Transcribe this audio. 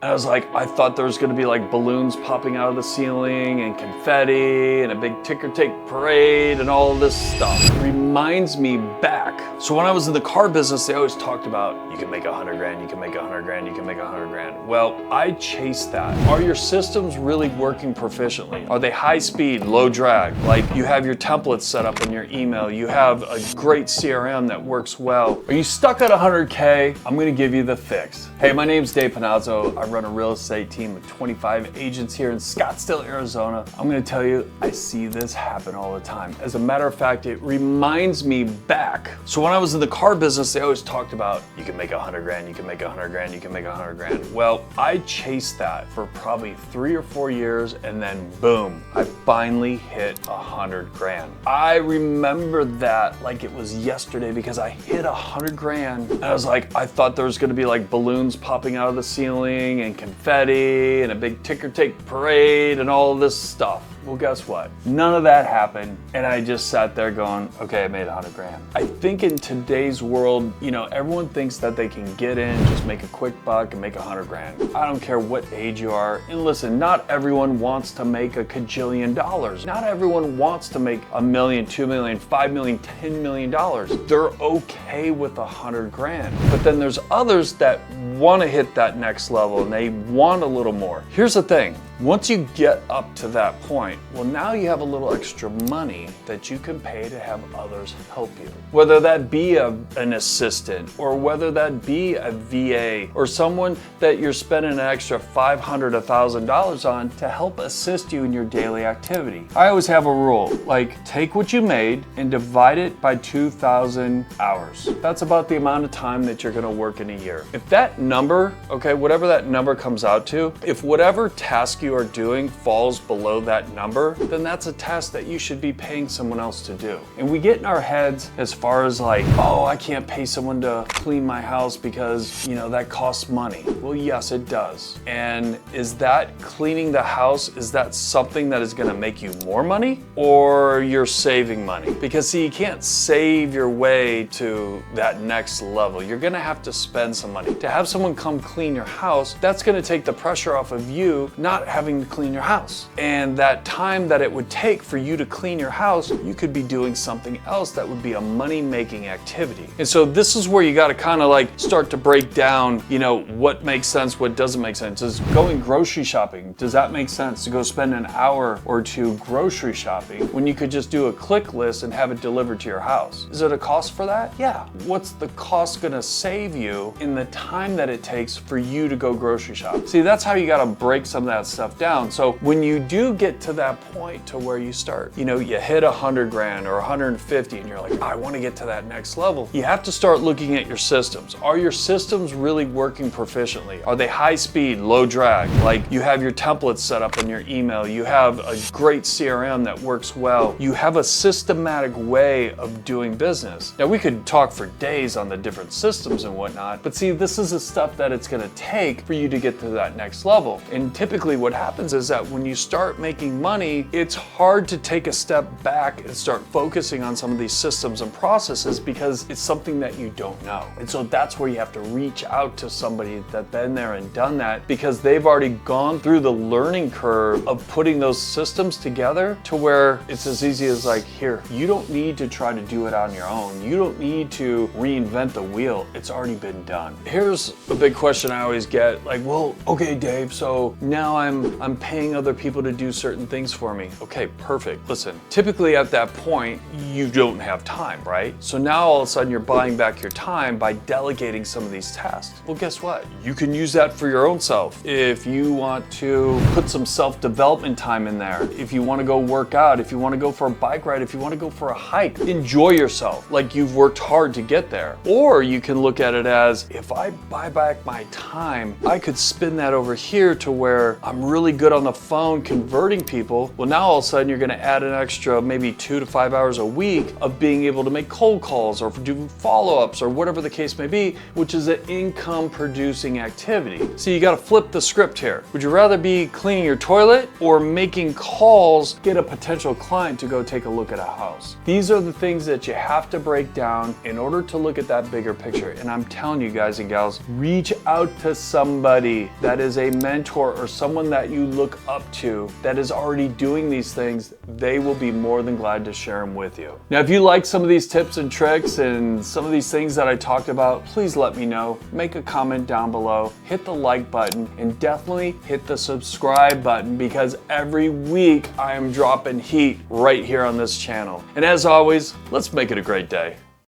And I was like, I thought there was gonna be like balloons popping out of the ceiling and confetti and a big ticker tape parade and all of this stuff. It reminds me back. So when I was in the car business, they always talked about, you can make 100 grand, you can make 100 grand, you can make 100 grand. Well, I chased that. Are your systems really working proficiently? Are they high speed, low drag? Like you have your templates set up in your email, you have a great CRM that works well. Are you stuck at 100K? I'm gonna give you the fix. Hey, my name's Dave Panozzo. I run a real estate team of 25 agents here in Scottsdale, Arizona. I'm gonna tell you, I see this happen all the time. As a matter of fact, it reminds me back. So when I was in the car business, they always talked about, you can make 100 grand, you can make 100 grand, you can make 100 grand. Well, I chased that for probably 3 or 4 years, and then boom, I finally hit 100 grand. I remember that like it was yesterday because I hit 100 grand, and I was like, I thought there was gonna be like balloons popping out of the ceiling and confetti and a big ticker tape parade and all of this stuff. Well, guess what? None of that happened, and I just sat there going, okay, I made 100 grand. I think in today's world, you know, everyone thinks that they can get in, just make a quick buck and make 100 grand. I don't care what age you are. And listen, not everyone wants to make a kajillion dollars. Not everyone wants to make $1 million, $2 million, $5 million, $10 million. They're okay with 100 grand. But then there's others that want to hit that next level and they want a little more. Here's the thing. Once you get up to that point, well, now you have a little extra money that you can pay to have others help you. Whether that be an assistant, or whether that be a VA, or someone that you're spending an extra $500, $1,000 on to help assist you in your daily activity. I always have a rule, like take what you made and divide it by 2,000 hours. That's about the amount of time that you're gonna work in a year. If that number, okay, whatever that number comes out to, if whatever task you are doing falls below that number, then that's a task that you should be paying someone else to do. And we get in our heads as far as like, oh, I can't pay someone to clean my house because, you know, that costs money. Well, yes, it does. And is that cleaning the house, is that something that is gonna make you more money, or you're saving money? Because see, you can't save your way to that next level. You're gonna have to spend some money. To have someone come clean your house, that's gonna take the pressure off of you not having to clean your house. And that time that it would take for you to clean your house, you could be doing something else that would be a money-making activity. And so this is where you gotta kind of like start to break down, you know, what makes sense, what doesn't make sense. Is going grocery shopping, does that make sense to go spend an hour or two grocery shopping when you could just do a click list and have it delivered to your house? Is it a cost for that? Yeah. What's the cost gonna save you in the time that it takes for you to go grocery shop? See, that's how you gotta break some of that stuff down. So when you do get to that point to where you start, you know, you hit 100 grand or 150 and you're like, I want to get to that next level. You have to start looking at your systems. Are your systems really working proficiently? Are they high speed, low drag? Like you have your templates set up in your email, you have a great CRM that works well, you have a systematic way of doing business. Now we could talk for days on the different systems and whatnot, but see, this is the stuff that it's going to take for you to get to that next level. And typically what happens is that when you start making money, it's hard to take a step back and start focusing on some of these systems and processes because it's something that you don't know. And so that's where you have to reach out to somebody that's been there and done that, because they've already gone through the learning curve of putting those systems together to where it's as easy as like, here, you don't need to try to do it on your own. You don't need to reinvent the wheel. It's already been done. Here's a big question I always get, like, well, okay, Dave, so now I'm paying other people to do certain things for me. Okay, perfect. Listen, typically at that point, you don't have time, right? So now all of a sudden you're buying back your time by delegating some of these tasks. Well, guess what? You can use that for your own self. If you want to put some self-development time in there, if you want to go work out, if you want to go for a bike ride, if you want to go for a hike, enjoy yourself like you've worked hard to get there. Or you can look at it as, if I buy back my time, I could spin that over here to where I'm really good on the phone converting people, well, now all of a sudden you're going to add an extra maybe 2 to 5 hours a week of being able to make cold calls or do follow-ups or whatever the case may be, which is an income producing activity. So you got to flip the script here. Would you rather be cleaning your toilet or making calls, get a potential client to go take a look at a house? These are the things that you have to break down in order to look at that bigger picture. And I'm telling you guys and gals, reach out to somebody that is a mentor or someone that you look up to that is already doing these things. They will be more than glad to share them with you. Now, if you like some of these tips and tricks and some of these things that I talked about, please let me know. Make a comment down below, hit the like button, and definitely hit the subscribe button, because every week I am dropping heat right here on this channel. And as always, let's make it a great day.